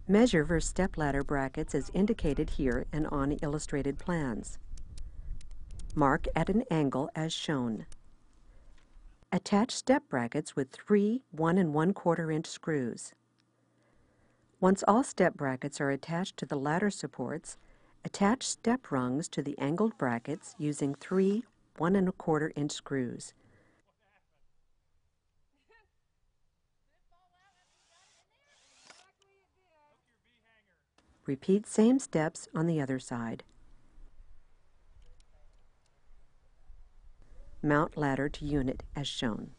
Measure for stepladder brackets as indicated here and on illustrated plans. Mark at an angle as shown. Attach step brackets with 3 1 1/4 inch screws. Once all step brackets are attached to the ladder supports, attach step rungs to the angled brackets using 3 1 1/4 inch screws. Repeat same steps on the other side. Mount ladder to unit as shown.